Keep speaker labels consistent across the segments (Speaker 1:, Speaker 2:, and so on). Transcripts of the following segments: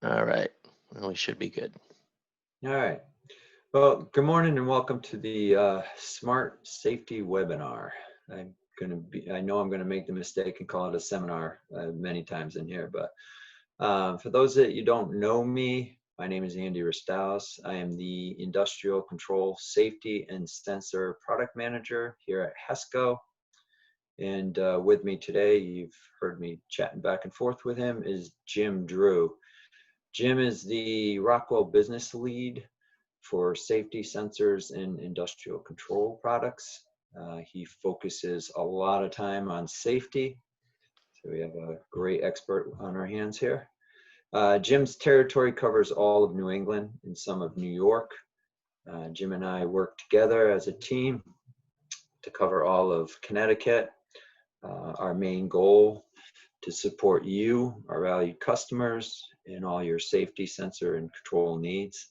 Speaker 1: All right. Well, we should be good.
Speaker 2: All right. Well, good morning and welcome to the Smart Safety webinar. I know I'm going to make the mistake and call it a seminar many times in here, but for those that you don't know me, my name is Andy Restaus. I am the Industrial Control Safety and Sensor Product Manager here at HESCO. And with me today, you've heard me chatting back and forth with him, is Jim Drew. Jim is the Rockwell business lead for safety sensors and industrial control products. He focuses a lot of time on safety. So we have a great expert on our hands here. Jim's territory covers all of New England and some of New York. Jim and I work together as a team to cover all of Connecticut. Our main goal to support you, our valued customers, in all your safety sensor and control needs.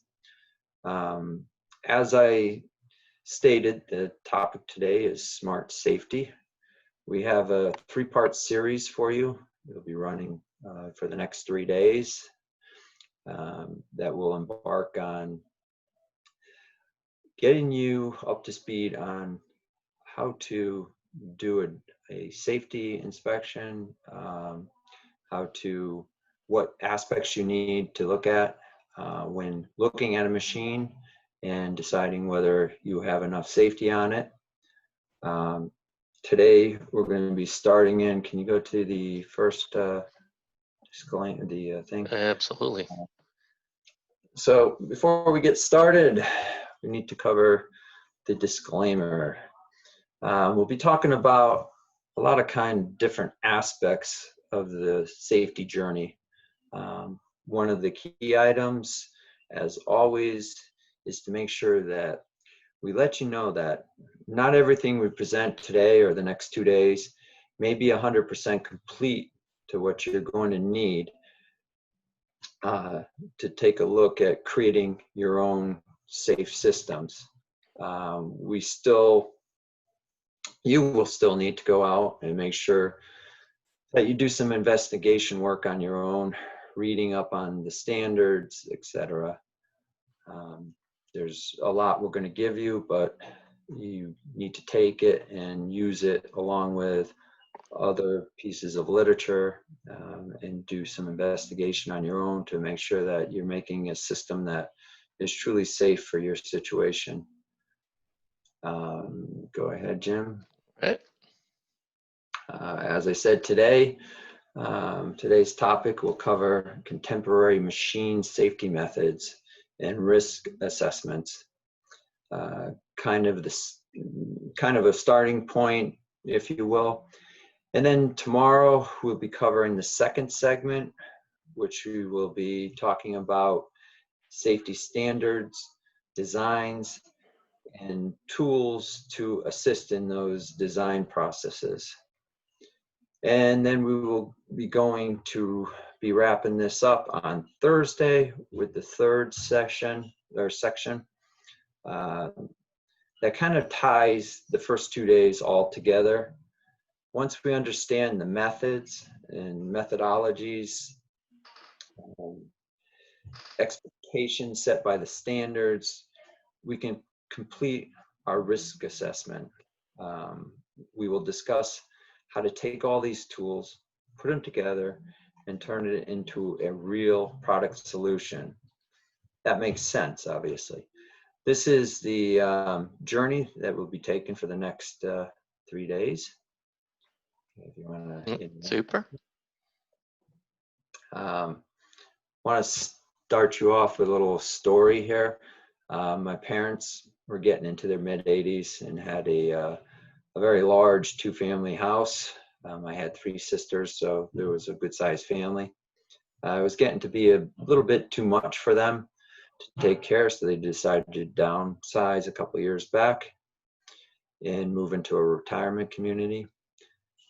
Speaker 2: As I stated, the topic today is smart safety. We have a three-part series for you. It'll be running for the next 3 days that will embark on getting you up to speed on how to do a safety inspection, what aspects you need to look at when looking at a machine and deciding whether you have enough safety on it. Today we're going to be starting in, can you go to the first disclaimer, the thing?
Speaker 1: Absolutely.
Speaker 2: So before we get started, we need to cover the disclaimer. We'll be talking about a lot of different aspects of the safety journey. One of the key items, as always, is to make sure that we let you know that not everything we present today or the next 2 days may be 100% complete to what you're going to need to take a look at creating your own safe systems. You will still need to go out and make sure that you do some investigation work on your own, reading up on the standards, etc. There's a lot we're going to give you, but you need to take it and use it along with other pieces of literature and do some investigation on your own to make sure that you're making a system that is truly safe for your situation. Go ahead, Jim.
Speaker 1: Right.
Speaker 2: As I said today, today's topic will cover contemporary machine safety methods and risk assessments. Kind of a starting point, if you will. And then tomorrow we'll be covering the second segment, which we will be talking about safety standards, designs, and tools to assist in those design processes. And then we will be going to be wrapping this up on Thursday with the third section. That kind of ties the first 2 days all together. Once we understand the methods and methodologies, expectations set by the standards, we can complete our risk assessment. We will discuss how to take all these tools, put them together, and turn it into a real product solution. That makes sense, obviously. This is the journey that will be taken for the next 3 days. If you want to.
Speaker 1: Super.
Speaker 2: Want to start you off with a little story here. My parents were getting into their mid-80s and had a very large 2-family house. I had 3 sisters, so there was a good-sized family. It was getting to be a little bit too much for them to take care, so they decided to downsize a couple of years back and move into a retirement community.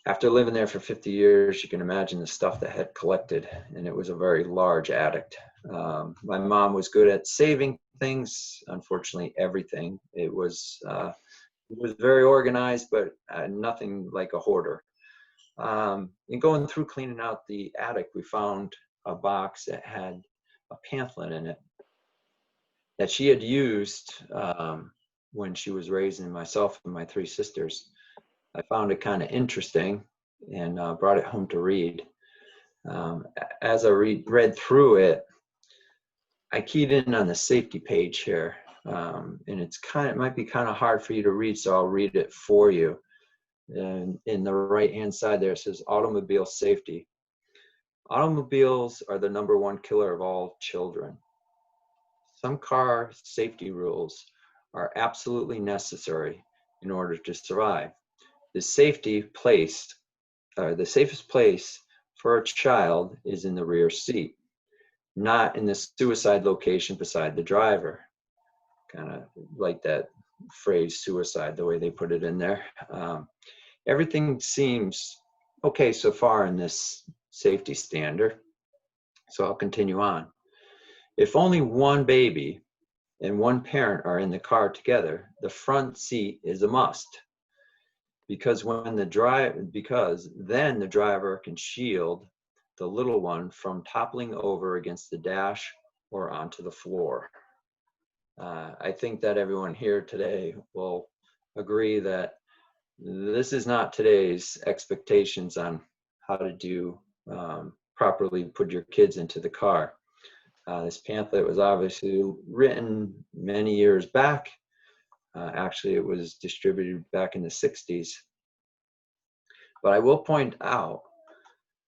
Speaker 2: After living there for 50 years, you can imagine the stuff that had collected, and it was a very large attic. My mom was good at saving things, unfortunately everything. It was very organized, but nothing like a hoarder. In going through cleaning out the attic, we found a box that had a pamphlet in it that she had used when she was raising myself and my 3 sisters. I found it kind of interesting and brought it home to read. As I read through it, I keyed in on the safety page here, and it might be kind of hard for you to read, so I'll read it for you. And in the right-hand side there, it says automobile safety. Automobiles are the #1 killer of all children. Some car safety rules are absolutely necessary in order to survive. The safest place for a child is in the rear seat, not in the suicide location beside the driver. Kind of like that phrase suicide, the way they put it in there. Everything seems okay so far in this safety standard, so I'll continue on. If only one baby and one parent are in the car together, the front seat is a must, because then the driver can shield the little one from toppling over against the dash or onto the floor. I think that everyone here today will agree that this is not today's expectations on how to do properly put your kids into the car. This pamphlet was obviously written many years back. Actually, it was distributed back in the 60s. But I will point out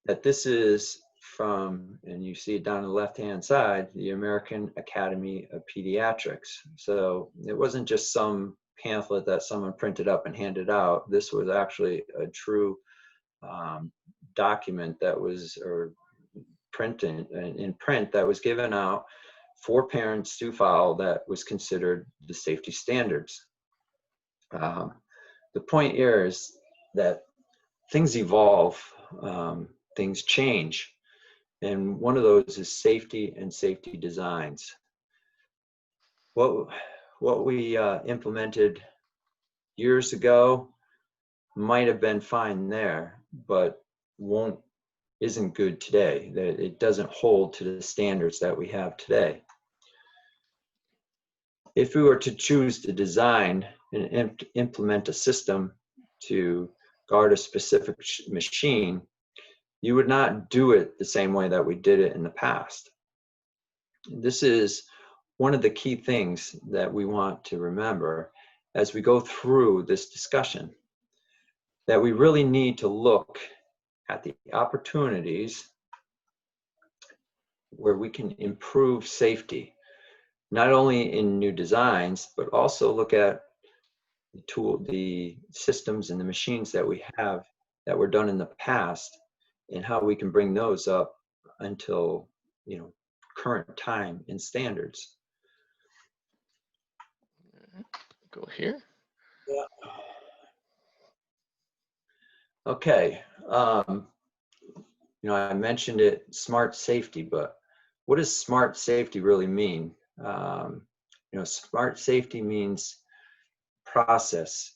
Speaker 2: that this is from, and you see it down the left-hand side, the American Academy of Pediatrics. So it wasn't just some pamphlet that someone printed up and handed out. This was actually a true document that was, or in print that was given out for parents to follow, that was considered the safety standards. The point here is that things evolve, things change, and one of those is safety and safety designs. What we implemented years ago might have been fine there, but isn't good today. That it doesn't hold to the standards that we have today. If we were to choose to design and implement a system to guard a specific machine, you would not do it the same way that we did it in the past. This is one of the key things that we want to remember as we go through this discussion, that we really need to look at the opportunities where we can improve safety, not only in new designs, but also look at the systems and the machines that we have that were done in the past, and how we can bring those up until current time and standards.
Speaker 1: Go here.
Speaker 2: Yeah. Okay. I mentioned it, smart safety, but what does smart safety really mean? Smart safety means process,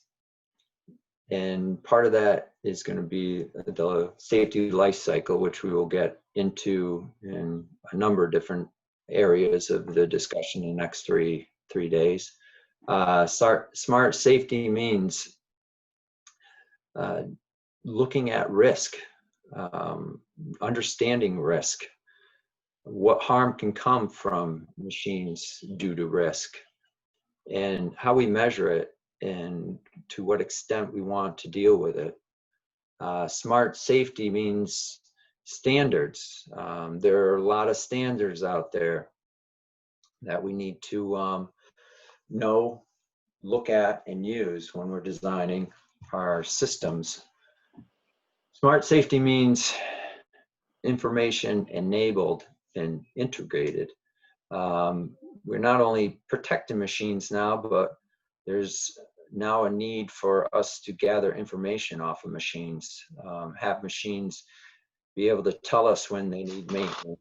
Speaker 2: and part of that is going to be the safety life cycle, which we will get into in a number of different areas of the discussion in the next three days. Smart safety means looking at risk, understanding risk, what harm can come from machines due to risk, and how we measure it, and to what extent we want to deal with it. Smart safety means standards. There are a lot of standards out there that we need to know, look at, and use when we're designing our systems. Smart safety means information enabled and integrated. We're not only protecting machines now, but there's now a need for us to gather information off of machines, have machines be able to tell us when they need maintenance.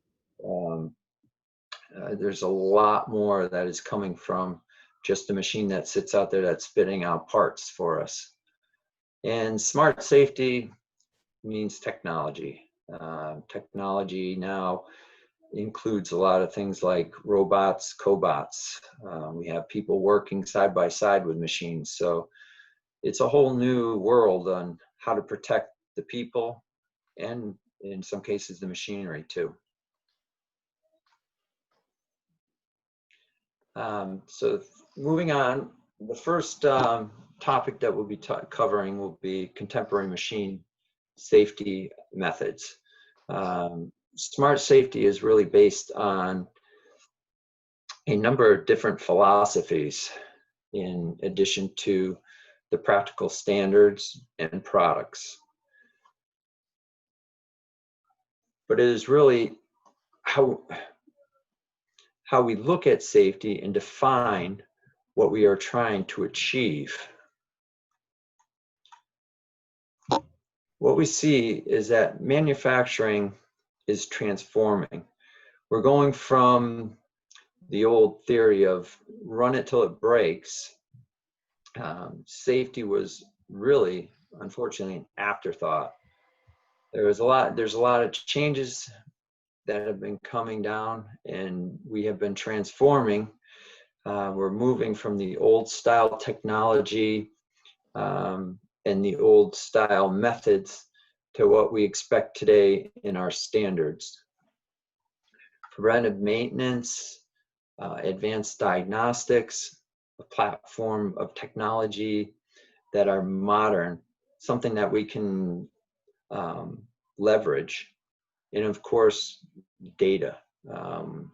Speaker 2: There's a lot more that is coming from just a machine that sits out there that's spitting out parts for us. And smart safety means technology. Technology now includes a lot of things like robots, cobots. We have people working side by side with machines. So it's a whole new world on how to protect the people and in some cases the machinery too. So moving on, the first topic that we'll be covering will be contemporary machine safety methods. Smart safety is really based on a number of different philosophies in addition to the practical standards and products. But it is really how we look at safety and define what we are trying to achieve. What we see is that manufacturing is transforming. We're going from the old theory of run it till it breaks. Safety was really, unfortunately, an afterthought. There's a lot of changes that have been coming down, and we have been transforming. We're moving from the old style technology and the old style methods to what we expect today in our standards. Preventive maintenance, advanced diagnostics, a platform of technology that are modern, something that we can leverage. And of course, data.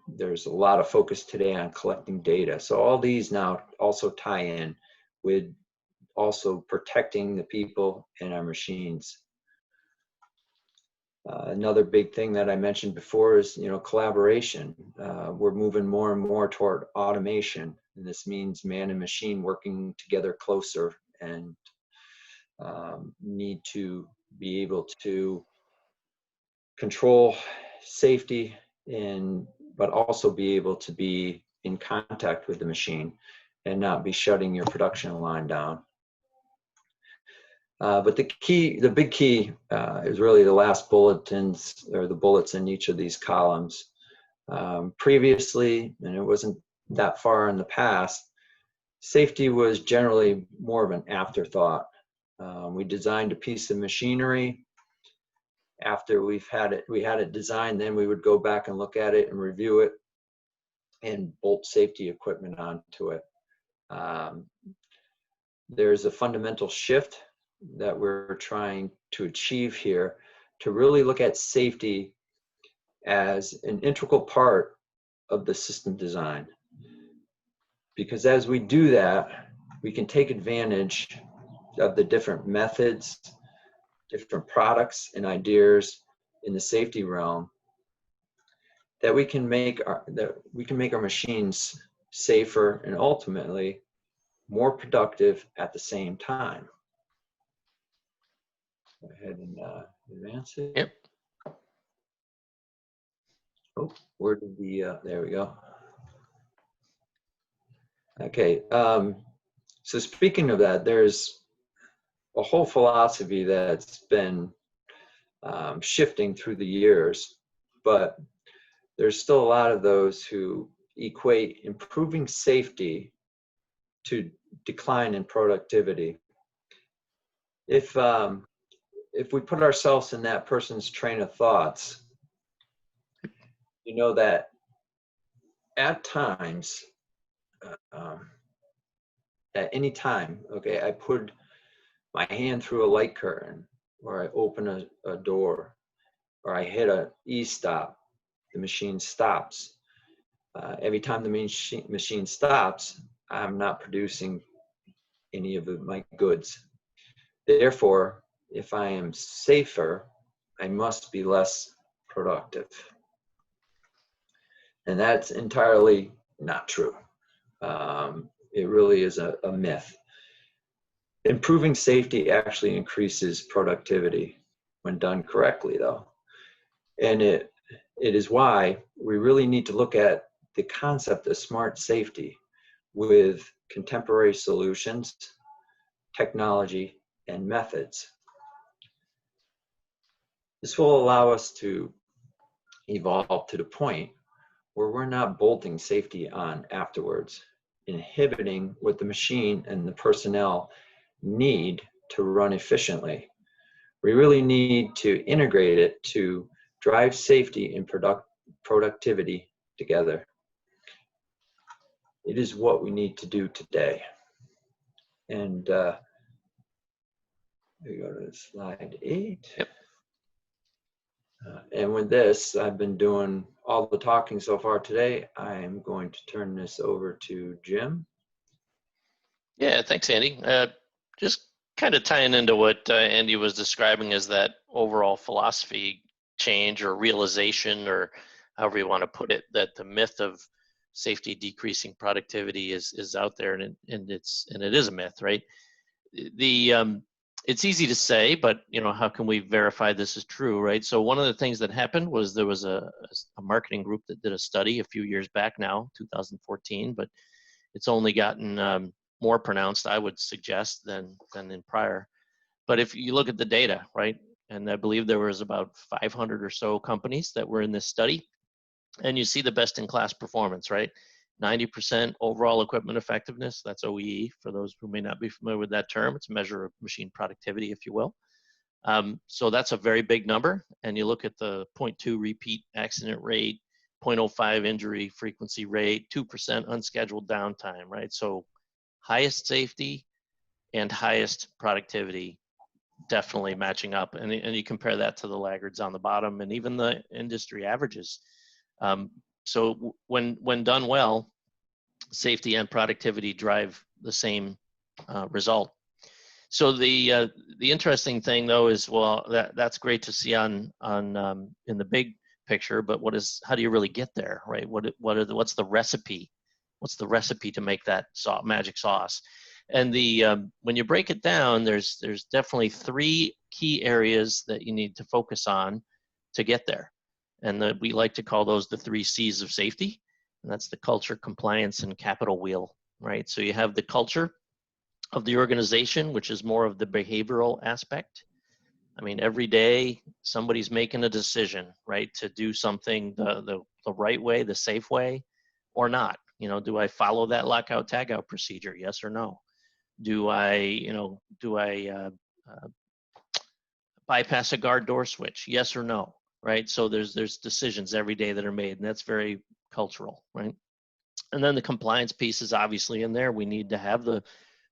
Speaker 2: There's a lot of focus today on collecting data. So all these now also tie in with also protecting the people and our machines. Another big thing that I mentioned before is, collaboration. We're moving more and more toward automation, and this means man and machine working together closer, and need to be able to control safety but also be able to be in contact with the machine and not be shutting your production line down. But the big key is really the last bulletins, or the bullets in each of these columns. Previously, and it wasn't that far in the past, safety was generally more of an afterthought. We designed a piece of machinery. After we had it designed, then we would go back and look at it and review it and bolt safety equipment onto it. There's a fundamental shift that we're trying to achieve here, to really look at safety as an integral part of the system design. Because as we do that, we can take advantage of the different methods, different products and ideas in the safety realm, that we can make our machines safer and ultimately more productive at the same time. Go ahead and advance it.
Speaker 1: Yep.
Speaker 2: Oh, where did the, there we go. Okay, so speaking of that, there's a whole philosophy that's been shifting through the years, but there's still a lot of those who equate improving safety to decline in productivity. If we put ourselves in that person's train of thoughts, you know that at times, at any time, okay, I put my hand through a light curtain, or I open a door, or I hit a e-stop, the machine stops. Every time the machine stops, I'm not producing any of my goods. Therefore, if I am safer, I must be less productive. And that's entirely not true. It really is a myth. Improving safety actually increases productivity when done correctly, though. And it is why we really need to look at the concept of smart safety with contemporary solutions, technology, and methods. This will allow us to evolved to the point where we're not bolting safety on afterwards, inhibiting what the machine and the personnel need to run efficiently. We really need to integrate it to drive safety and productivity together. It is what we need to do today. And we go to slide 8.
Speaker 1: Yep.
Speaker 2: And with this, I've been doing all the talking so far today. I am going to turn this over to Jim.
Speaker 1: Yeah, thanks, Andy. Just kind of tying into what Andy was describing as that overall philosophy change or realization, or however you want to put it, that the myth of safety decreasing productivity is out there, and it is a myth, right? It's easy to say, but how can we verify this is true, right? So one of the things that happened was there was a marketing group that did a study a few years back now, 2014, but it's only gotten more pronounced, I would suggest, than in prior. But if you look at the data, right, and I believe there was about 500 or so companies that were in this study, and you see the best-in-class performance, right? 90% overall equipment effectiveness, that's OEE, for those who may not be familiar with that term. It's a measure of machine productivity, if you will. So that's a very big number, and you look at the 0.2 repeat accident rate, 0.05 injury frequency rate, 2% unscheduled downtime, right? So highest safety and highest productivity definitely matching up, and you compare that to the laggards on the bottom and even the industry averages. So when done well, safety and productivity drive the same result. So the interesting thing though is, well, that's great to see on in the big picture, but how do you really get there, right? What's the recipe? What's the recipe to make that magic sauce? And when you break it down, there's definitely 3 key areas that you need to focus on to get there. And we like to call those the 3 C's of safety. And that's the culture, compliance, and capital wheel, right? So you have the culture of the organization, which is more of the behavioral aspect. I mean, every day somebody's making a decision, right, to do something the right way, the safe way, or not. Do I follow that lockout tagout procedure? Yes or no? Do I bypass a guard door switch? Yes or no? Right? So there's decisions every day that are made, and that's very cultural, right? And then the compliance piece is obviously in there. We need to have the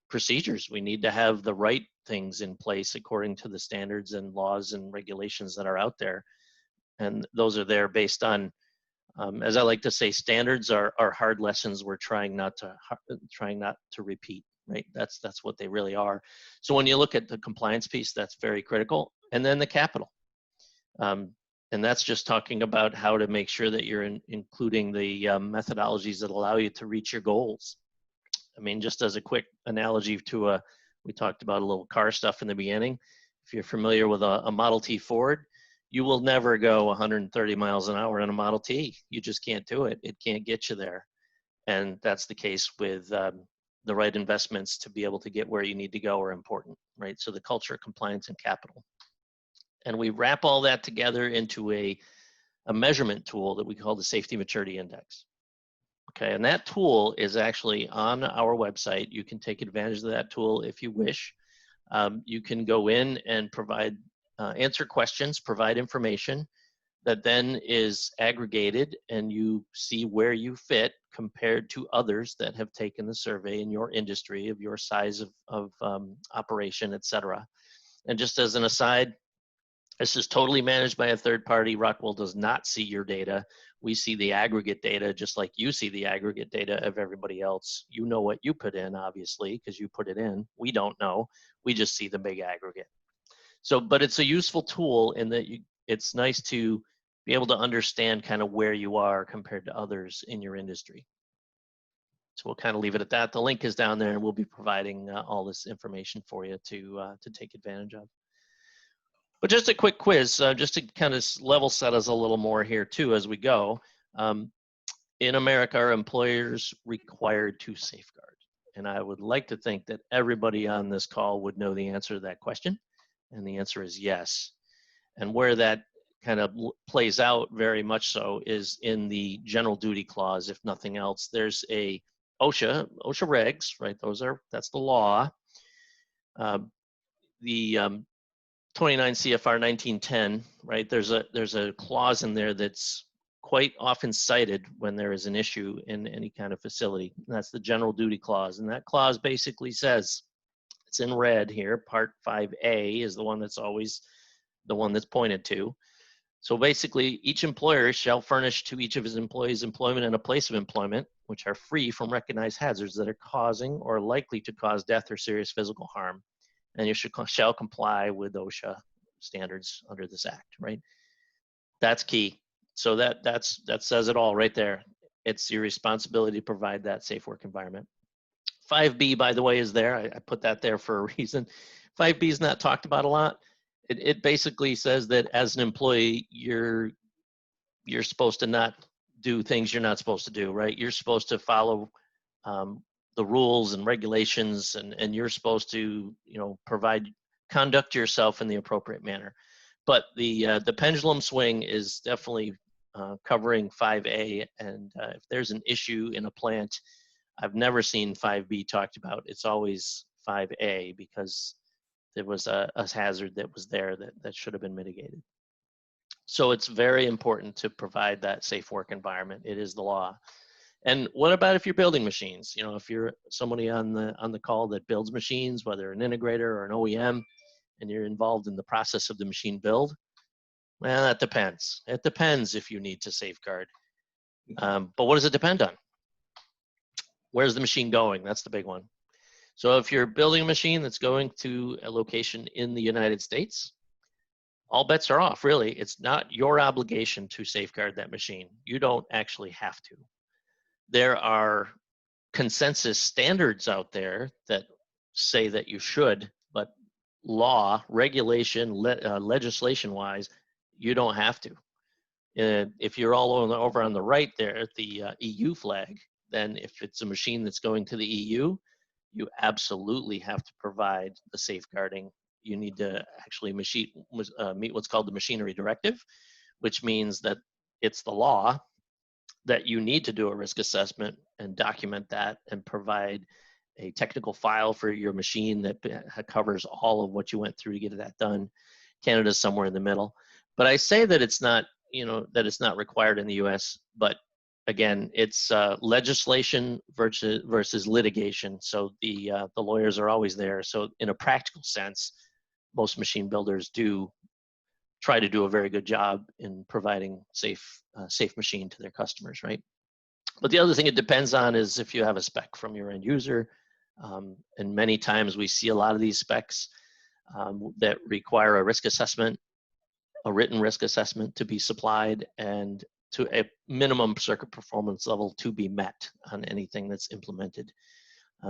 Speaker 1: procedures. We need to have the right things in place according to the standards and laws and regulations that are out there. And those are there based on, as I like to say, standards are hard lessons we're trying not to repeat, right? That's what they really are. So when you look at the compliance piece, that's very critical. And then the capital. And that's just talking about how to make sure that you're including the methodologies that allow you to reach your goals. I mean, just as a quick analogy to we talked about a little car stuff in the beginning. If you're familiar with a Model T Ford, you will never go 130 miles an hour in a Model T. You just can't do it. It can't get you there. And that's the case with the right investments to be able to get where you need to go are important, right? So the culture, compliance, and capital. And we wrap all that together into a measurement tool that we call the Safety Maturity Index. Okay, and that tool is actually on our website. You can take advantage of that tool if you wish. You can go in and answer questions, provide information that then is aggregated, and you see where you fit compared to others that have taken the survey in your industry of your size of operation, et cetera. And just as an aside, this is totally managed by a third party. Rockwell does not see your data. We see the aggregate data just like you see the aggregate data of everybody else. You know what you put in, obviously, because you put it in. We don't know. We just see the big aggregate. So, but it's a useful tool in that it's nice to be able to understand kind of where you are compared to others in your industry. So we'll kind of leave it at that. The link is down there, and we'll be providing all this information for you to take advantage of. But just a quick quiz, just to kind of level set us a little more here too as we go. In America, are employers required to safeguard? And I would like to think that everybody on this call would know the answer to that question. And the answer is yes. And where that kind of plays out very much so is in the general duty clause, if nothing else. There's a OSHA regs, right? That's the law. The 29 CFR 1910, right? There's a clause in there that's quite often cited when there is an issue in any kind of facility. And that's the general duty clause. And that clause basically says, it's in red here, part 5A is the one that's always the one that's pointed to. So basically, each employer shall furnish to each of his employees employment and a place of employment, which are free from recognized hazards that are causing or likely to cause death or serious physical harm. And you shall comply with OSHA standards under this act, right? That's key. So that says it all right there. It's your responsibility to provide that safe work environment. 5B, by the way, is there. I put that there for a reason. 5B is not talked about a lot. It basically says that as an employee, you're supposed to not do things you're not supposed to do, right? You're supposed to follow the rules and regulations, and you're supposed to, conduct yourself in the appropriate manner. But the pendulum swing is definitely covering 5A, and if there's an issue in a plant, I've never seen 5B talked about. It's always 5A because there was a hazard that was there that should have been mitigated. So it's very important to provide that safe work environment. It is the law. And what about if you're building machines? If you're somebody on the call that builds machines, whether an integrator or an OEM, and you're involved in the process of the machine build, well, that depends. It depends if you need to safeguard. But what does it depend on? Where's the machine going? That's the big one. So if you're building a machine that's going to a location in the United States, all bets are off, really. It's not your obligation to safeguard that machine. You don't actually have to. There are consensus standards out there that say that you should, but law, regulation, legislation-wise, you don't have to. If you're all over on the right there, the EU flag, then if it's a machine that's going to the EU, you absolutely have to provide the safeguarding. You need to actually meet what's called the machinery directive, which means that it's the law that you need to do a risk assessment and document that and provide a technical file for your machine that covers all of what you went through to get that done. Canada's somewhere in the middle. But I say that it's not, that it's not required in the US, but again, it's legislation versus litigation. So the lawyers are always there. So in a practical sense, most machine builders do try to do a very good job in providing safe machine to their customers, right? But the other thing it depends on is if you have a spec from your end user. And many times we see a lot of these specs that require a risk assessment, a written risk assessment to be supplied, and to a minimum circuit performance level to be met on anything that's implemented.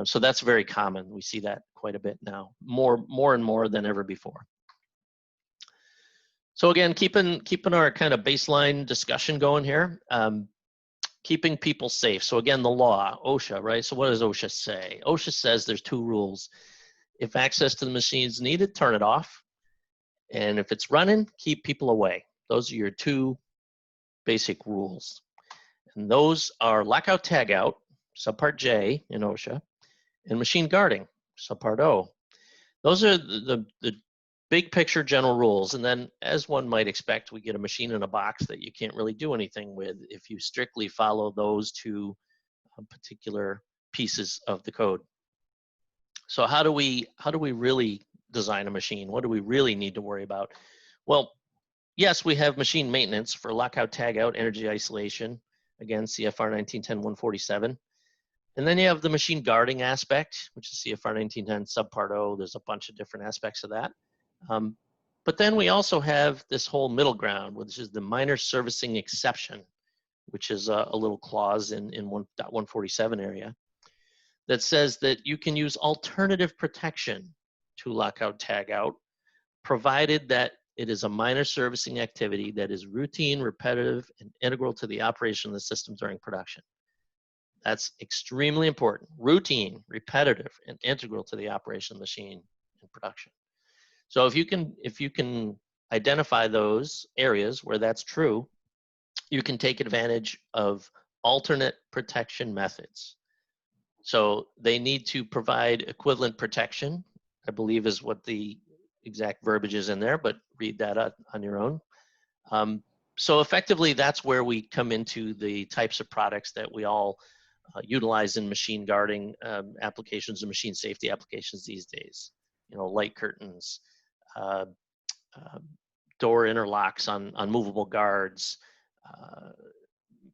Speaker 1: So that's very common. We see that quite a bit now, more and more than ever before. So again, keeping our kind of baseline discussion going here, keeping people safe. So again, the law, OSHA, right? So what does OSHA say? OSHA says there's two rules. If access to the machine is needed, turn it off. And if it's running, keep people away. Those are your two basic rules. And those are lockout tagout, subpart J in OSHA, and machine guarding, subpart O. Those are the big picture general rules. And then, as one might expect, we get a machine in a box that you can't really do anything with if you strictly follow those two particular pieces of the code. So how do we really design a machine? What do we really need to worry about? Well, yes, we have machine maintenance for lockout, tagout, energy isolation. Again, CFR 1910-147. And then you have the machine guarding aspect, which is CFR 1910 subpart O. There's a bunch of different aspects of that. But then we also have this whole middle ground, which is the minor servicing exception, which is a little clause in 1.147 area that says that you can use alternative protection to lockout, tagout, provided that it is a minor servicing activity that is routine, repetitive, and integral to the operation of the system during production. That's extremely important. Routine, repetitive, and integral to the operation of the machine in production. So if you can identify those areas where that's true, you can take advantage of alternate protection methods. So they need to provide equivalent protection, I believe is what the exact verbiage is in there, but read that on your own. So effectively, that's where we come into the types of products that we all utilize in machine guarding applications and machine safety applications these days. You know, light curtains, uh, door interlocks on movable guards,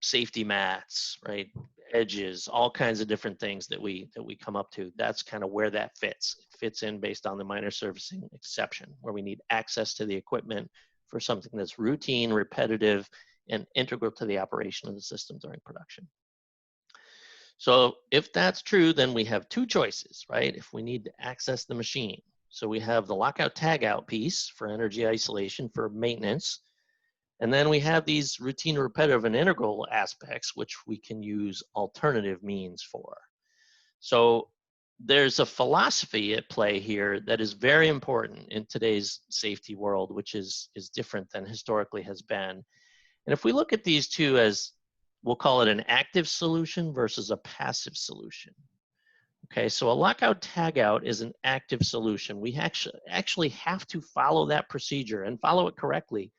Speaker 1: safety mats, right? Edges, all kinds of different things that we come up to. That's kind of where that fits. It fits in based on the minor servicing exception, where we need access to the equipment for something that's routine, repetitive, and integral to the operation of the system during production. So if that's true, then we have two choices, right? If we need to access the machine. So we have the lockout tagout piece for energy isolation for maintenance. And then we have these routine, repetitive, and integral aspects, which we can use alternative means for. So there's a philosophy at play here that is very important in today's safety world, which is different than historically has been. And if we look at these two as, we'll call it an active solution versus a passive solution. Okay, so a lockout tagout is an active solution. We actually have to follow that procedure and follow it correctly.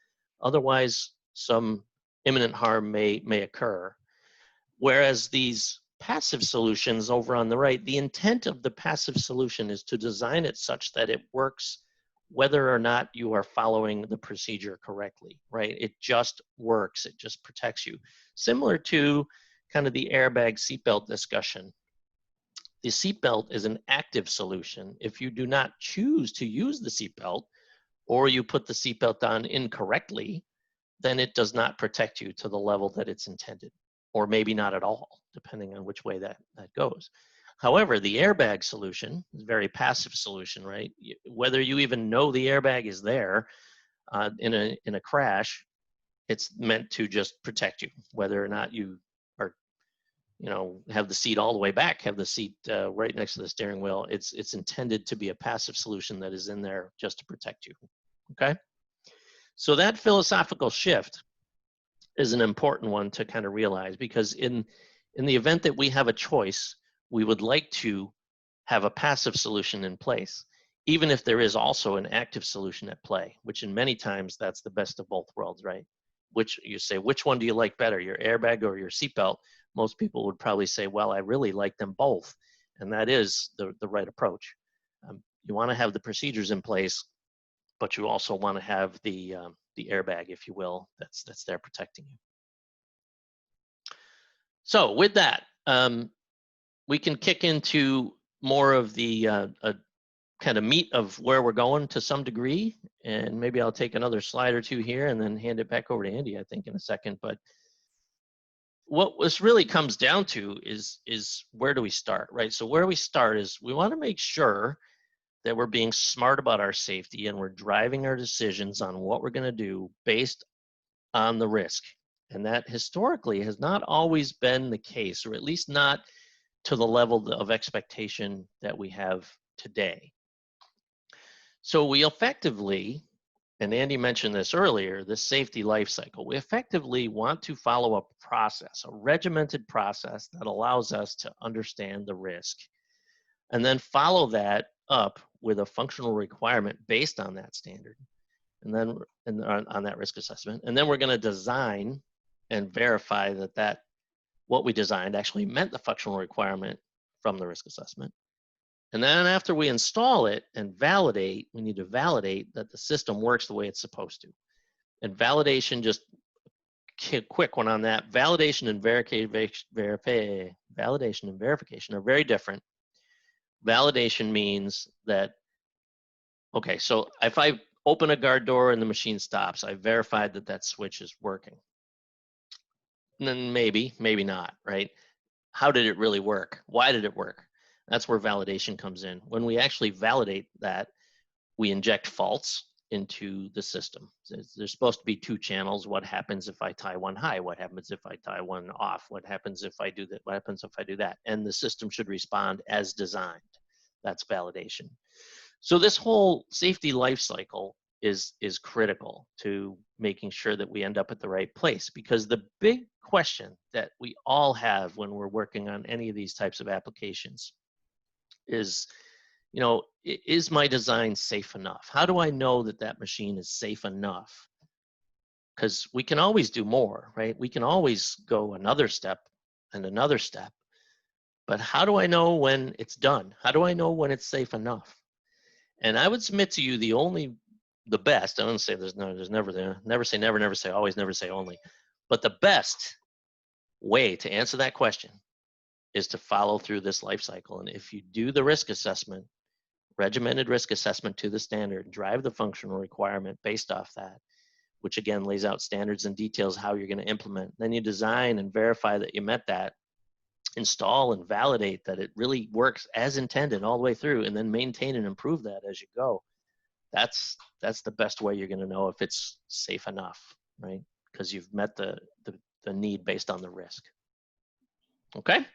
Speaker 1: Otherwise, some imminent harm may occur. Whereas these passive solutions over on the right, the intent of the passive solution is to design it such that it works whether or not you are following the procedure correctly, right? It just works, it just protects you. Similar to kind of the airbag seatbelt discussion. The seatbelt is an active solution. If you do not choose to use the seatbelt, or you put the seatbelt on incorrectly, then it does not protect you to the level that it's intended, or maybe not at all, depending on which way that goes. However, the airbag solution is a very passive solution, right? Whether you even know the airbag is there in a crash, it's meant to just protect you, whether or not you are, you know, have the seat all the way back, have the seat right next to the steering wheel. It's intended to be a passive solution that is in there just to protect you, okay? So that philosophical shift is an important one to kind of realize, because in the event that we have a choice, we would like to have a passive solution in place, even if there is also an active solution at play, which in many times that's the best of both worlds, right? Which you say, which one do you like better, your airbag or your seatbelt? Most people would probably say, well, I really like them both. And that is the right approach. You want to have the procedures in place, but you also want to have the airbag, if you will, that's there protecting you. So with that, we can kick into more of the kind of meat of where we're going to some degree, and maybe I'll take another slide or two here and then hand it back over to Andy, I think, in a second. But what this really comes down to is where do we start, right? So where we start is we want to make sure that we're being smart about our safety and we're driving our decisions on what we're going to do based on the risk. And that historically has not always been the case, or at least not to the level of expectation that we have today. So we effectively, and Andy mentioned this earlier, the safety life cycle, we effectively want to follow a process, a regimented process that allows us to understand the risk, and then follow that up with a functional requirement based on that standard, and then on that risk assessment. And then we're going to design and verify that what we designed actually met the functional requirement from the risk assessment. And then after we install it and validate, we need to validate that the system works the way it's supposed to. And validation, just a quick one on that, validation and verification are very different. Validation means that, okay, so if I open a guard door and the machine stops, I verified that that switch is working. And then maybe not, right? How did it really work? Why did it work? That's where validation comes in. When we actually validate that, we inject faults into the system. There's supposed to be two channels. What happens if I tie one high? What happens if I tie one off? What happens if I do that? What happens if I do that? And the system should respond as designed. That's validation. So this whole safety life cycle is critical to making sure that we end up at the right place. Because the big question that we all have when we're working on any of these types of applications is, is my design safe enough? How do I know that that machine is safe enough? Because we can always do more, right? We can always go another step and another step. But how do I know when it's done? How do I know when it's safe enough? And I would submit to you the best, I don't say there's never there, never say never, never say always, never say only. But the best way to answer that question is to follow through this life cycle. And if you do the risk assessment, regimented risk assessment to the standard, drive the functional requirement based off that, which again lays out standards and details how you're going to implement. Then you design and verify that you met that, install and validate that it really works as intended all the way through, and then maintain and improve that as you go. That's the best way you're going to know if it's safe enough, right? Because you've met the need based on the risk. Okay.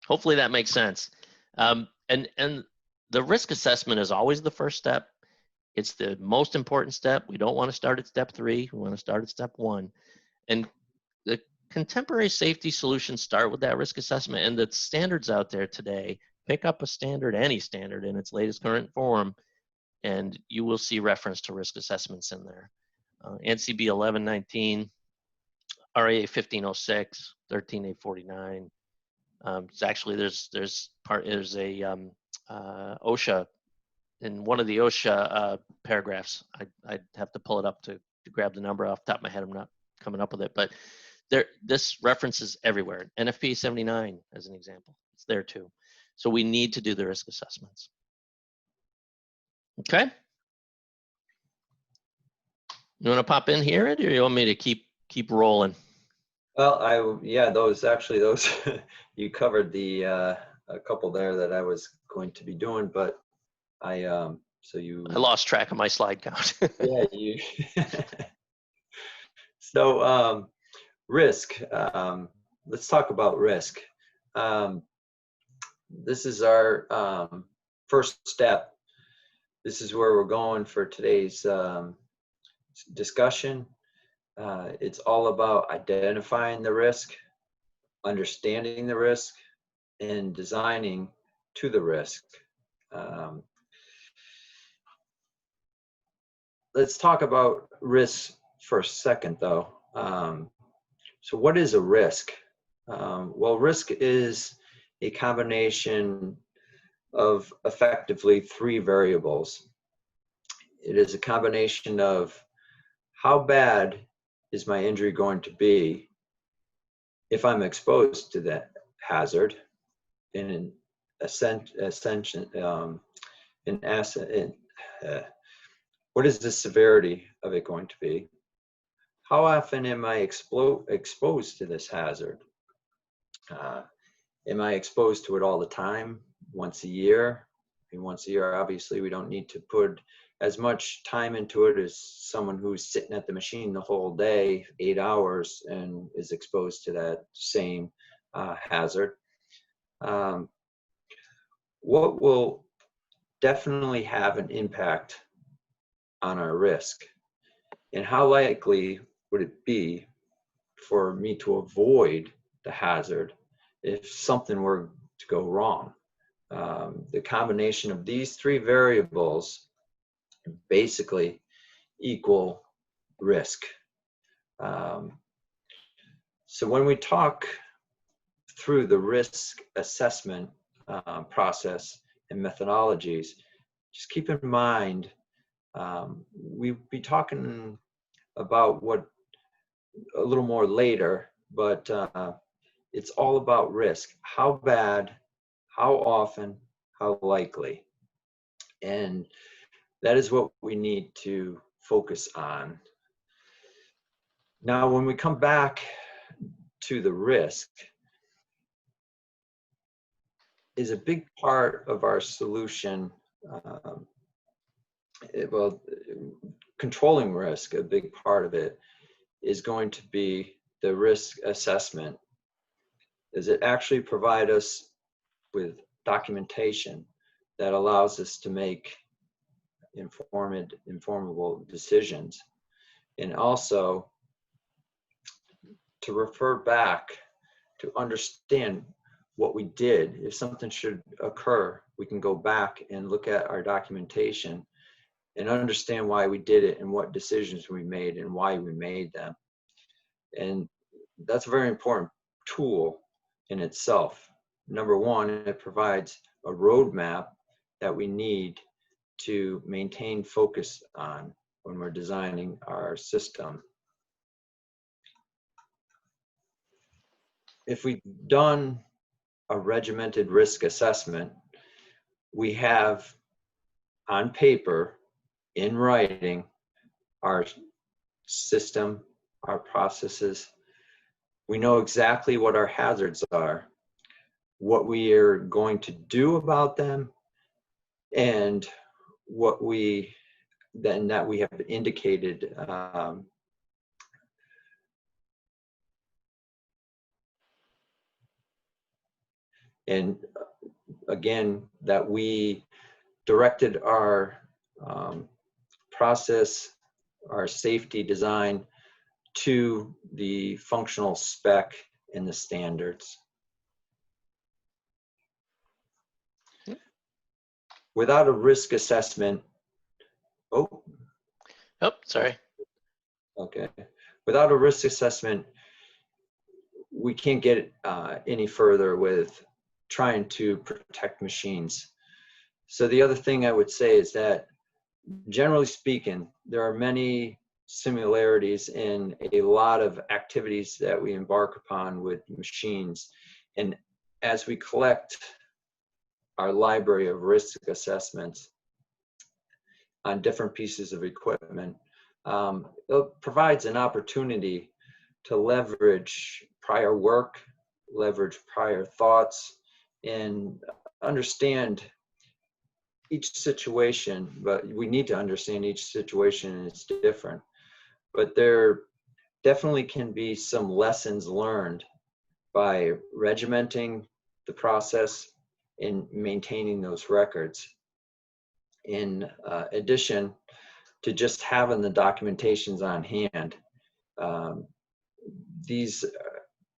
Speaker 1: Hopefully that makes sense. And the risk assessment is always the first step. It's the most important step. We don't want to start at step 3. We want to start at step 1. And the contemporary safety solutions start with that risk assessment. And the standards out there today, pick up a standard, any standard in its latest current form, and you will see reference to risk assessments in there. NCB 1119, RA 1506, 13849. It's actually there's a OSHA, in one of the OSHA paragraphs. I'd have to pull it up to grab the number off the top of my head. I'm not coming up with it, but this references everywhere. NFP 79 as an example, it's there too. So we need to do the risk assessments. Okay. You want to pop in here, Ed, or you want me to keep rolling?
Speaker 2: Well, those you covered the a couple there that I was going to be doing, but I
Speaker 1: lost track of my slide count.
Speaker 2: Yeah, you. So risk. Let's talk about risk. This is our first step. This is where we're going for today's discussion. It's all about identifying the risk, understanding the risk, and designing to the risk. Let's talk about risk for a second, though. So what is a risk? Well, risk is a combination of effectively 3 variables. It is a combination of how bad is my injury going to be if I'm exposed to that hazard, in what is the severity of it going to be? How often am I exposed to this hazard? Am I exposed to it all the time? Once a year? And once a year, obviously, we don't need to put as much time into it as someone who's sitting at the machine the whole day, 8 hours, and is exposed to that same hazard. What will definitely have an impact on our risk, and how likely would it be for me to avoid the hazard if something were to go wrong? The combination of these 3 variables basically equal risk. So when we talk through the risk assessment process and methodologies, just keep in mind, we'll be talking about what a little more later, but it's all about risk. How bad, how often, how likely. And that is what we need to focus on. Now, when we come back to the risk, is a big part of our solution. Controlling risk, a big part of it is going to be the risk assessment. Does it actually provide us with documentation that allows us to make informable decisions. And also to refer back to understand what we did. If something should occur, we can go back and look at our documentation and understand why we did it and what decisions we made and why we made them. And that's a very important tool in itself. Number one, it provides a roadmap that we need to maintain focus on when we're designing our system. If we've done a regimented risk assessment, we have on paper, in writing, our system, our processes. We know exactly what our hazards are, what we are going to do about them, and what we then that we have indicated and again, that we directed our process, our safety design to the functional spec and the standards. Without a risk assessment, oh,
Speaker 1: sorry.
Speaker 2: okay. Without a risk assessment, we can't get any further with trying to protect machines. So the other thing I would say is that, generally speaking, there are many similarities in a lot of activities that we embark upon with machines. And as we collect our library of risk assessments on different pieces of equipment, it provides an opportunity to leverage prior work, leverage prior thoughts, and understand each situation. But we need to understand each situation, and it's different. But there definitely can be some lessons learned by regimenting the process and maintaining those records. In addition to just having the documentations on hand, these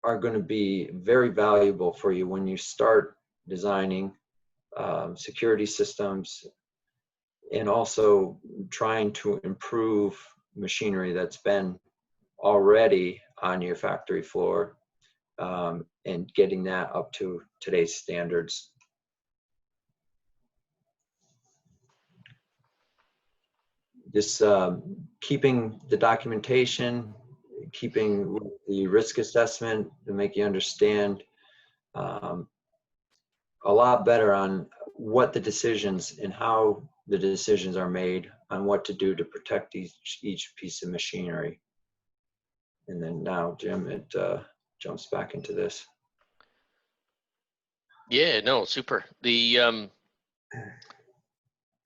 Speaker 2: are going to be very valuable for you when you start designing security systems, and also trying to improve machinery that's been already on your factory floor, and getting that up to today's standards. This keeping the documentation, keeping the risk assessment to make you understand a lot better on what the decisions and how the decisions are made on what to do to protect each piece of machinery. And then now, Jim, it jumps back into this.
Speaker 1: Yeah, no, super. The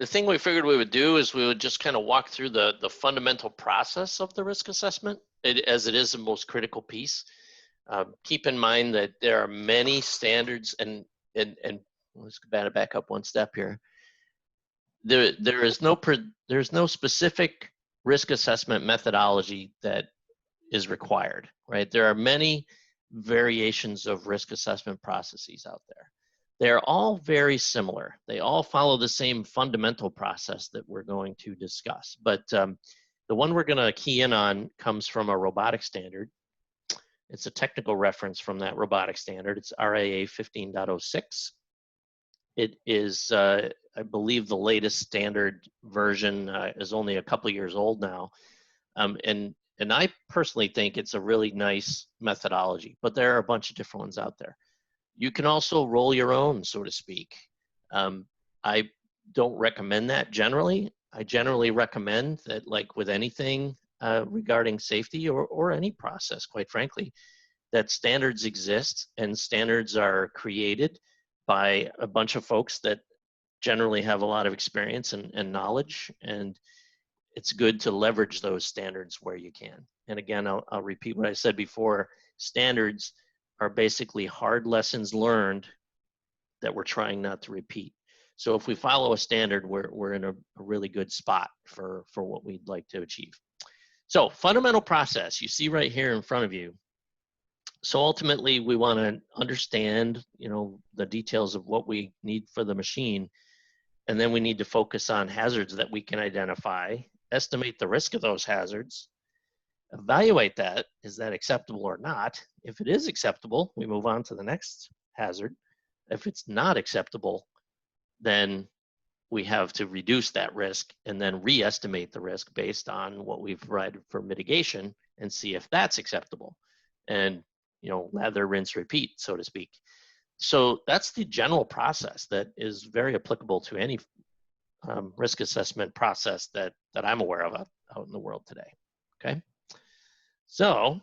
Speaker 1: thing we figured we would do is we would just kind of walk through the fundamental process of the risk assessment, as it is the most critical piece. Keep in mind that there are many standards, and let's back up one step here. There's no specific risk assessment methodology that is required, right? There are many variations of risk assessment processes out there. They're all very similar. They all follow the same fundamental process that we're going to discuss. But the one we're going to key in on comes from a robotic standard. It's a technical reference from that robotic standard. It's RAA 15.06. It is, I believe, the latest standard version is only a couple years old now. And I personally think it's a really nice methodology, but there are a bunch of different ones out there. You can also roll your own, so to speak. I don't recommend that generally. I generally recommend that, like with anything regarding safety or any process, quite frankly, that standards exist, and standards are created by a bunch of folks that generally have a lot of experience and knowledge, and it's good to leverage those standards where you can. And again, I'll repeat what I said before. Standards are basically hard lessons learned that we're trying not to repeat. So if we follow a standard, we're in a really good spot for what we'd like to achieve. So fundamental process, you see right here in front of you. So ultimately, we want to understand, the details of what we need for the machine, and then we need to focus on hazards that we can identify, estimate the risk of those hazards, evaluate that, is that acceptable or not? If it is acceptable, we move on to the next hazard. If it's not acceptable, then we have to reduce that risk and then re-estimate the risk based on what we've provided for mitigation and see if that's acceptable. And, lather, rinse, repeat, so to speak. So that's the general process that is very applicable to any risk assessment process that I'm aware of out in the world today. Okay. So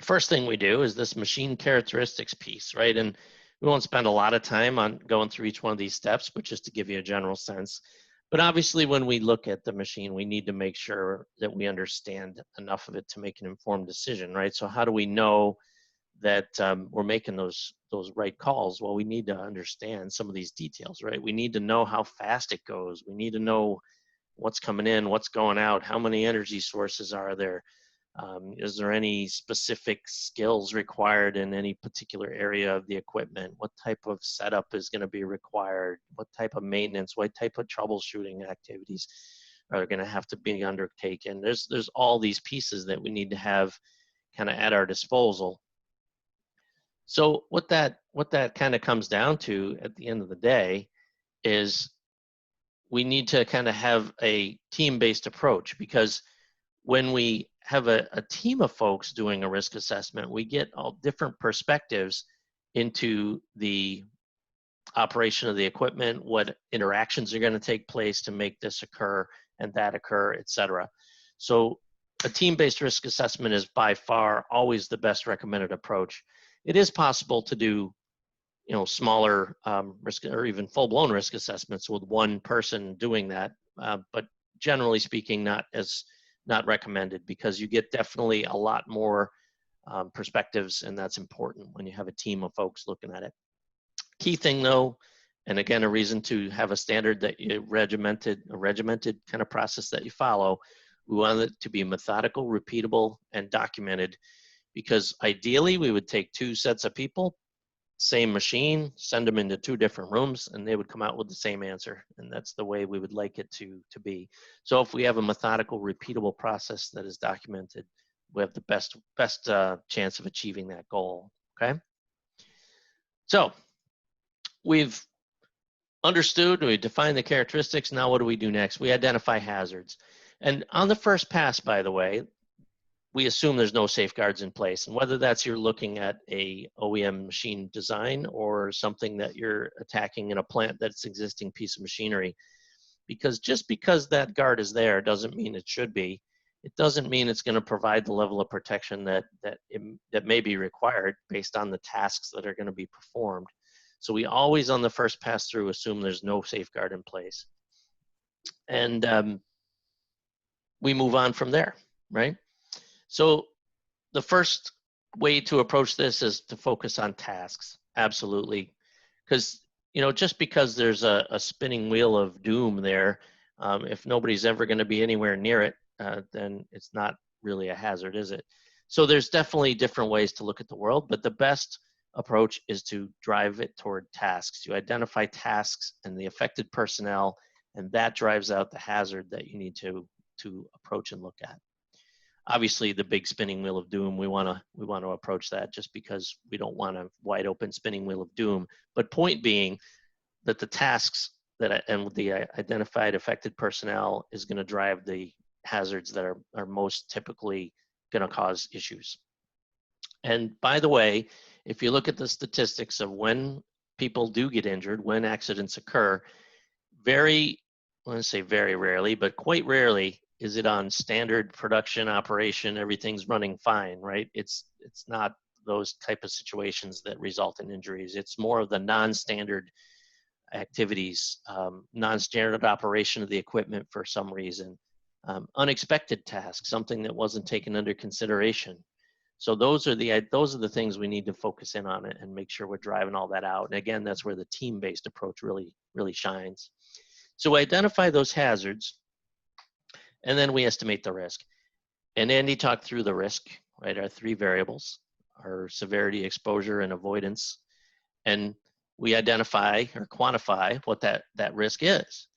Speaker 1: first thing we do is this machine characteristics piece, right? And we won't spend a lot of time on going through each one of these steps, but just to give you a general sense. But obviously, when we look at the machine, we need to make sure that we understand enough of it to make an informed decision, right? So how do we know that we're making those right calls? Well, we need to understand some of these details, right? We need to know how fast it goes. We need to know what's coming in, what's going out, how many energy sources are there. Is there any specific skills required in any particular area of the equipment? What type of setup is going to be required? What type of maintenance? What type of troubleshooting activities are going to have to be undertaken? There's all these pieces that we need to have kind of at our disposal. So what that kind of comes down to at the end of the day is we need to kind of have a team-based approach, because when we have a team of folks doing a risk assessment, we get all different perspectives into the operation of the equipment, what interactions are going to take place to make this occur and that occur, et cetera. So a team-based risk assessment is by far always the best recommended approach. It is possible to do smaller risk or even full-blown risk assessments with one person doing that, but generally speaking, not recommended, because you get definitely a lot more perspectives, and that's important when you have a team of folks looking at it. Key thing though, and again, a reason to have a standard that you regimented kind of process that you follow, we want it to be methodical, repeatable, and documented, because ideally we would take 2 sets of people, same machine, send them into 2 different rooms, and they would come out with the same answer. And that's the way we would like it to be. So if we have a methodical, repeatable process that is documented, we have the best chance of achieving that goal. Okay. So we've understood, we defined the characteristics. Now what do we do next? We identify hazards. And on the first pass, by the way, we assume there's no safeguards in place. And whether that's you're looking at a OEM machine design or something that you're attacking in a plant that's existing piece of machinery, because just because that guard is there doesn't mean it should be. It doesn't mean it's going to provide the level of protection that may be required based on the tasks that are going to be performed. So we always, on the first pass through, assume there's no safeguard in place. And we move on from there, right? So the first way to approach this is to focus on tasks. Absolutely. Because, just because there's a spinning wheel of doom there, if nobody's ever going to be anywhere near it, then it's not really a hazard, is it? So there's definitely different ways to look at the world, but the best approach is to drive it toward tasks. You identify tasks and the affected personnel, and that drives out the hazard that you need to approach and look at. Obviously, the big spinning wheel of doom, we want to approach that, just because we don't want a wide open spinning wheel of doom. But point being that the tasks and the identified affected personnel is going to drive the hazards that are most typically going to cause issues. And by the way, if you look at the statistics of when people do get injured, when accidents occur, I want to say very rarely, but quite rarely is it on standard production operation, everything's running fine, right? It's not those type of situations that result in injuries. It's more of the non-standard activities, non-standard operation of the equipment for some reason, unexpected tasks, something that wasn't taken under consideration. So those are the things we need to focus in on it and make sure we're driving all that out. And again, that's where the team-based approach really shines. So we identify those hazards, and then we estimate the risk. And Andy talked through the risk, right? Our three variables, our severity, exposure, and avoidance. And we identify or quantify what that risk is.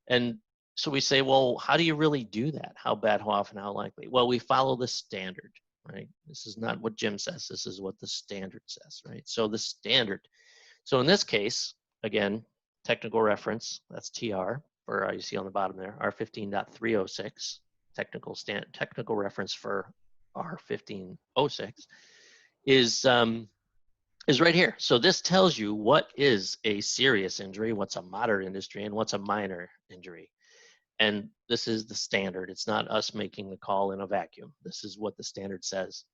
Speaker 1: And so we say, well, how do you really do that? How bad, how often, how likely? Well, we follow the standard, right? This is not what Jim says. This is what the standard says, right? So the standard. So in this case, again, technical reference, that's TR, or you see on the bottom there, R15.306, technical reference for R1506 is right here. So this tells you what is a serious injury, what's a moderate injury, and what's a minor injury. And this is the standard. It's not us making the call in a vacuum. This is what the standard says.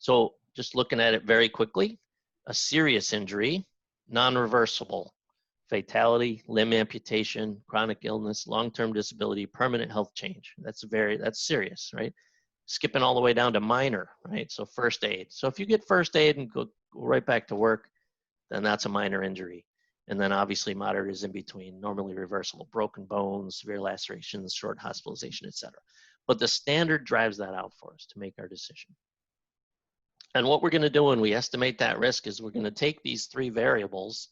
Speaker 1: So just looking at it very quickly, a serious injury, non-reversible, fatality, limb amputation, chronic illness, long-term disability, permanent health change. That's serious, right? Skipping all the way down to minor, right? So first aid. So if you get first aid and go right back to work, then that's a minor injury. And then obviously moderate is in between, normally reversible, broken bones, severe lacerations, short hospitalization, etc. But the standard drives that out for us to make our decision. And what we're going to do when we estimate that risk is we're going to take these three variables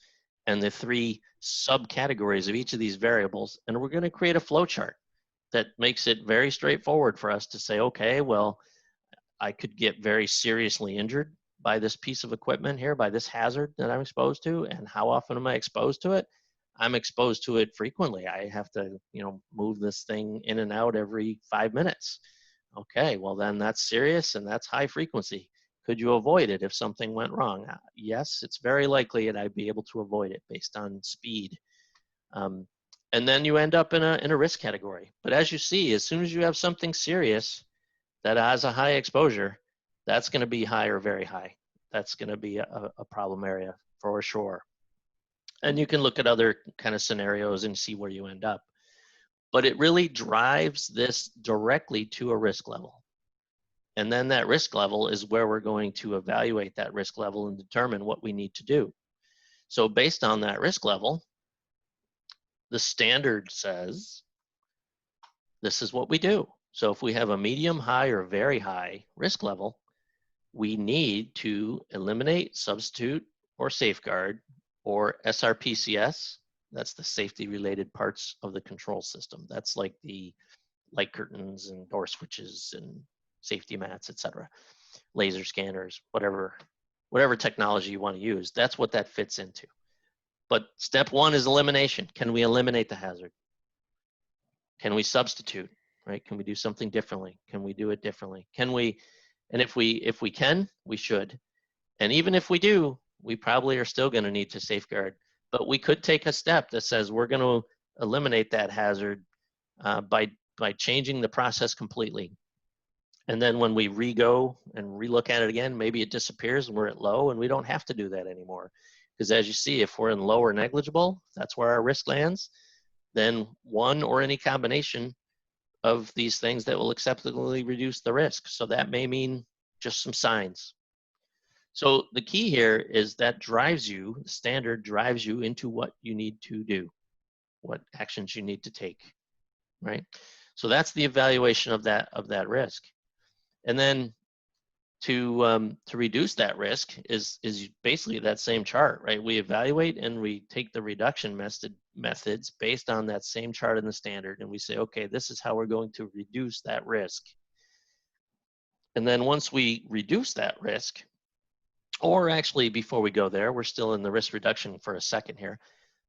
Speaker 1: and the three subcategories of each of these variables, and we're going to create a flow chart that makes it very straightforward for us to say, okay, well, I could get very seriously injured by this piece of equipment here, by this hazard that I'm exposed to. And how often am I exposed to it? I'm exposed to it frequently. I have to, move this thing in and out every 5 minutes. Okay, well then that's serious and that's high frequency. Could you avoid it if something went wrong? Yes, it's very likely that I'd be able to avoid it based on speed. And then you end up in a risk category. But as you see, as soon as you have something serious that has a high exposure, that's going to be high or very high. That's going to be a problem area for sure. And you can look at other kind of scenarios and see where you end up. But it really drives this directly to a risk level. And then that risk level is where we're going to evaluate that risk level and determine what we need to do. So based on that risk level, the standard says, this is what we do. So if we have a medium, high, or very high risk level, we need to eliminate, substitute, or safeguard, or SRPCS. That's the safety-related parts of the control system. That's like the light curtains and door switches and safety mats, etc. Laser scanners, whatever technology you want to use. That's what that fits into. But step one is elimination. Can we eliminate the hazard? Can we substitute? Right? Can we do something differently? Can we do it differently? Can we? And if we can, we should. And even if we do, we probably are still going to need to safeguard. But we could take a step that says we're going to eliminate that hazard by changing the process completely. And then when we re-go and relook at it again, maybe it disappears and we're at low, and we don't have to do that anymore. Because as you see, if we're in low or negligible, that's where our risk lands, then one or any combination of these things that will acceptably reduce the risk. So that may mean just some signs. So the key here is that the standard drives you into what you need to do, what actions you need to take, right? So that's the evaluation of that risk. And then to reduce that risk is basically that same chart, right? We evaluate and we take the reduction methods based on that same chart in the standard, and we say, okay, this is how we're going to reduce that risk. And then once we reduce that risk, or actually before we go there, we're still in the risk reduction for a second here.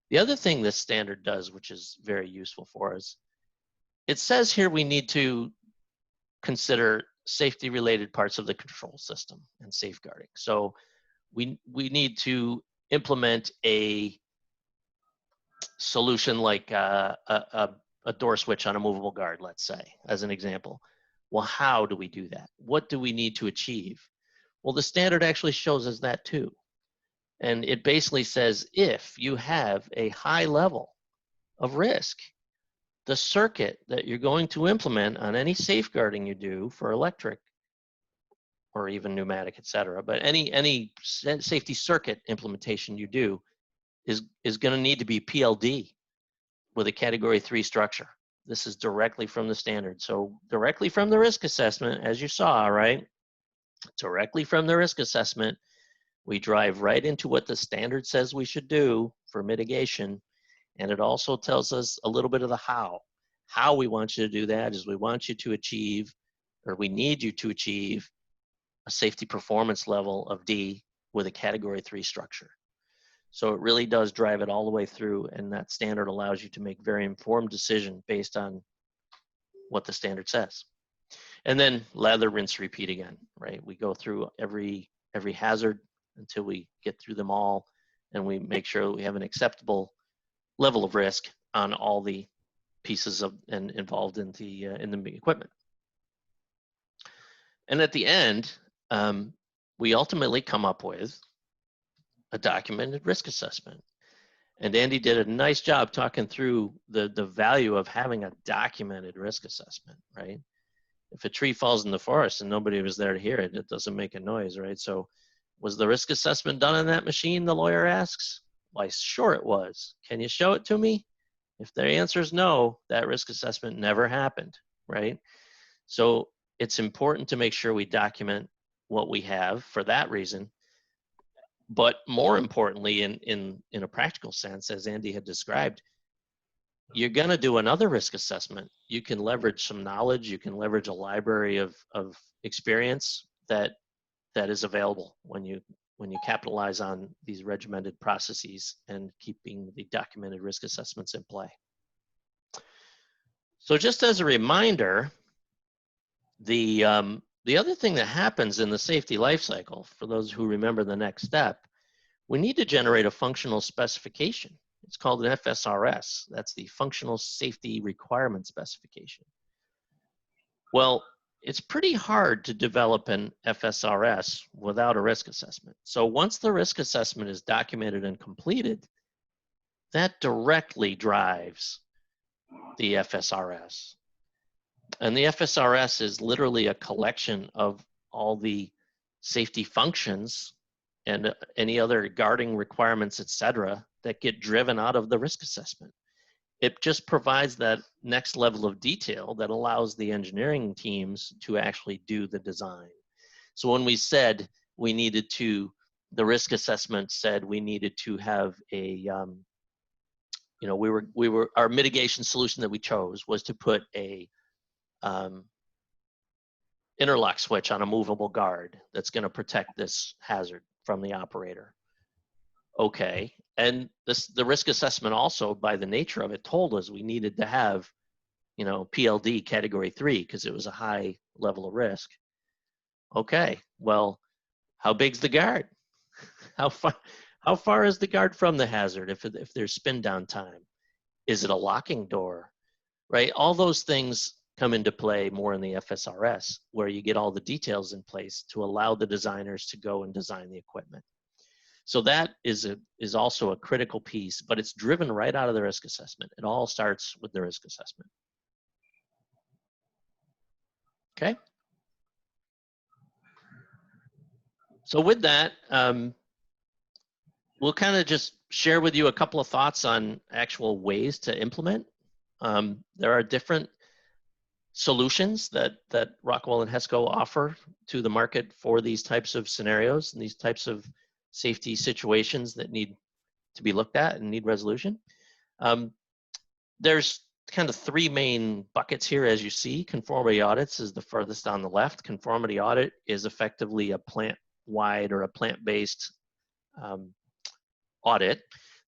Speaker 1: The other thing this standard does, which is very useful for us, it says here we need to consider safety related parts of the control system and safeguarding. So we need to implement a solution like a door switch on a movable guard, let's say, as an example. Well, how do we do that? What do we need to achieve? Well, the standard actually shows us that too. And it basically says if you have a high level of risk, the circuit that you're going to implement on any safeguarding you do for electric or even pneumatic, et cetera. But any safety circuit implementation you do is going to need to be PLD with a category 3 structure. This is directly from the standard. So directly from the risk assessment, as you saw, right? Directly from the risk assessment, we drive right into what the standard says we should do for mitigation. And it also tells us a little bit of the how. How we want you to do that is we want you to achieve, or we need you to achieve, a safety performance level of D with a category 3 structure. So it really does drive it all the way through, and that standard allows you to make very informed decision based on what the standard says. And then lather, rinse, repeat again, right? We go through every hazard until we get through them all, and we make sure that we have an acceptable level of risk on all the pieces of and involved in the equipment. And at the end, we ultimately come up with a documented risk assessment. And Andy did a nice job talking through the value of having a documented risk assessment, right? If a tree falls in the forest and nobody was there to hear it, it doesn't make a noise, right? So was the risk assessment done on that machine, the lawyer asks? Why, sure it was. Can you show it to me? If the answer is no, that risk assessment never happened, right? So it's important to make sure we document what we have for that reason. But more importantly, in a practical sense, as Andy had described, you're going to do another risk assessment. You can leverage some knowledge. You can leverage a library of experience that is available when you capitalize on these regimented processes and keeping the documented risk assessments in play. So just as a reminder, the other thing that happens in the safety life cycle, for those who remember the next step, we need to generate a functional specification. It's called an FSRS. That's the Functional Safety Requirement Specification. Well, it's pretty hard to develop an FSRS without a risk assessment. So once the risk assessment is documented and completed, that directly drives the FSRS. And the FSRS is literally a collection of all the safety functions and any other guarding requirements, et cetera, that get driven out of the risk assessment. It just provides that next level of detail that allows the engineering teams to actually do the design. So when we said we needed to, the risk assessment said we needed to have a, our mitigation solution that we chose was to put a interlock switch on a movable guard that's going to protect this hazard from the operator. Okay, and the risk assessment also, by the nature of it, told us we needed to have, PLD category 3 because it was a high level of risk. Okay, well, how big's the guard? How far is the guard from the hazard if there's spin down time? Is it a locking door? Right, all those things come into play more in the FSRS, where you get all the details in place to allow the designers to go and design the equipment. So that is also a critical piece, but it's driven right out of the risk assessment. It all starts with the risk assessment. Okay. So with that, we'll kind of just share with you a couple of thoughts on actual ways to implement. There are different solutions that Rockwell and HESCO offer to the market for these types of scenarios and these types of safety situations that need to be looked at and need resolution. There's kind of 3 main buckets here, as you see. Conformity audits is the furthest on the left. Conformity audit is effectively a plant-wide or a plant-based audit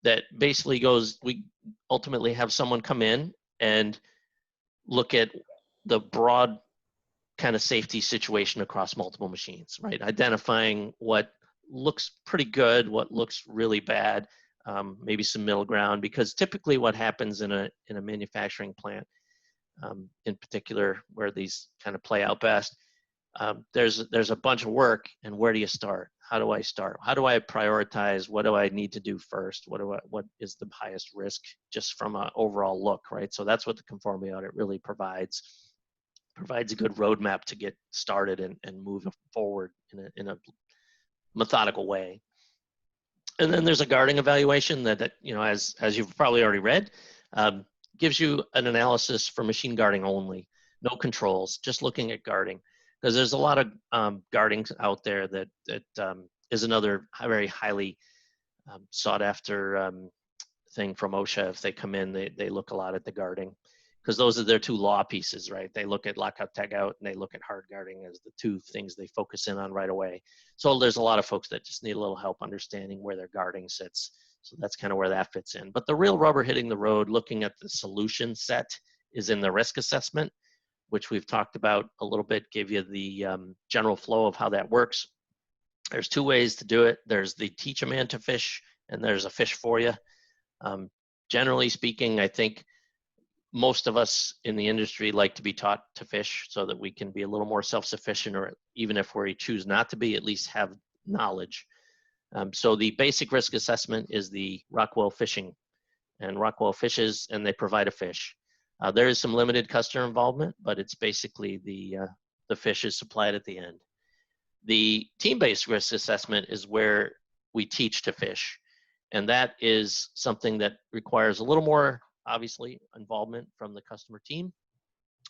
Speaker 1: that basically goes, we ultimately have someone come in and look at the broad kind of safety situation across multiple machines, right? Identifying what looks pretty good, what looks really bad, maybe some middle ground, because typically what happens in a manufacturing plant, in particular where these kind of play out best, there's a bunch of work, and where do you start? How do I start? How do I prioritize? What do I need to do first? What is the highest risk just from an overall look, right? So that's what the conformity audit really provides. provides a good roadmap to get started and move forward in a methodical way. And then there's a guarding evaluation that you know, as you've probably already read, gives you an analysis for machine guarding only, no controls, just looking at guarding. Because there's a lot of guarding out there that is another very highly sought after thing from OSHA. If they come in, they look a lot at the guarding, because those are their two law pieces, right? They look at lockout, tagout, and they look at hard guarding as the two things they focus in on right away. So there's a lot of folks that just need a little help understanding where their guarding sits. So that's kind of where that fits in. But the real rubber hitting the road, looking at the solution set, is in the risk assessment, which we've talked about a little bit, gave you the general flow of how that works. There's two ways to do it. There's the teach a man to fish, and there's a fish for you. Generally speaking, I think most of us in the industry like to be taught to fish so that we can be a little more self-sufficient, or even if we choose not to be, at least have knowledge. So the basic risk assessment is the Rockwell fishing, and Rockwell fishes and they provide a fish. There is some limited customer involvement, but it's basically the fish is supplied at the end. The team-based risk assessment is where we teach to fish, and that is something that requires a little more, obviously, involvement from the customer team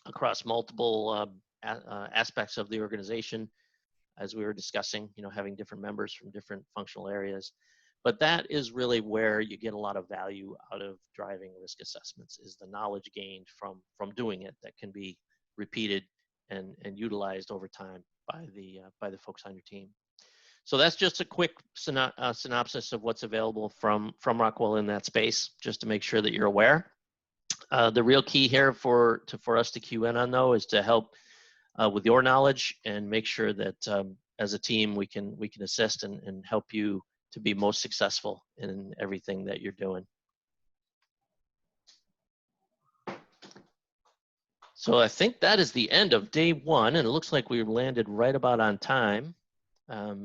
Speaker 1: across multiple aspects of the organization, as we were discussing, you know, having different members from different functional areas. But that is really where you get a lot of value out of driving risk assessments, is the knowledge gained from doing it that can be repeated and utilized over time by the folks on your team. So that's just a quick synopsis of what's available from Rockwell in that space, just to make sure that you're aware. The real key here for us to cue in on, though, is to help with your knowledge and make sure that as a team we can assist and help you to be most successful in everything that you're doing. So I think that is the end of day one, and it looks like we landed right about on time. A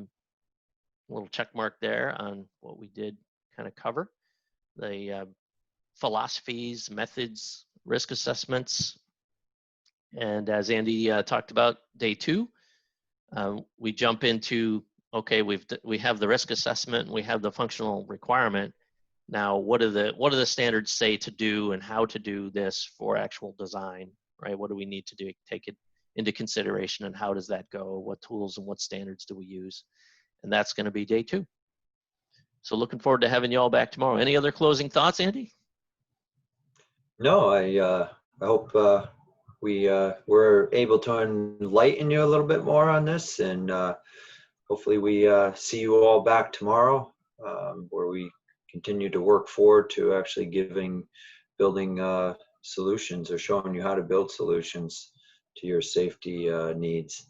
Speaker 1: little check mark there on what we did kind of cover. The philosophies, methods, risk assessments. And as Andy talked about, day two, we jump into, okay, we have the risk assessment and we have the functional requirement. Now, what do the standards say to do and how to do this for actual design, right? What do we need to do, take it into consideration, and how does that go? What tools and what standards do we use? And that's going to be day two. So looking forward to having you all back tomorrow. Any other closing thoughts, Andy?
Speaker 2: No, I hope we were able to enlighten you a little bit more on this, and hopefully we see you all back tomorrow, where we continue to work forward to actually building solutions, or showing you how to build solutions to your safety needs.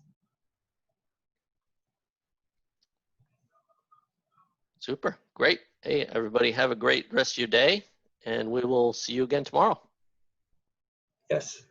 Speaker 1: Super, great. Hey, everybody, have a great rest of your day, and we will see you again tomorrow.
Speaker 2: Yes.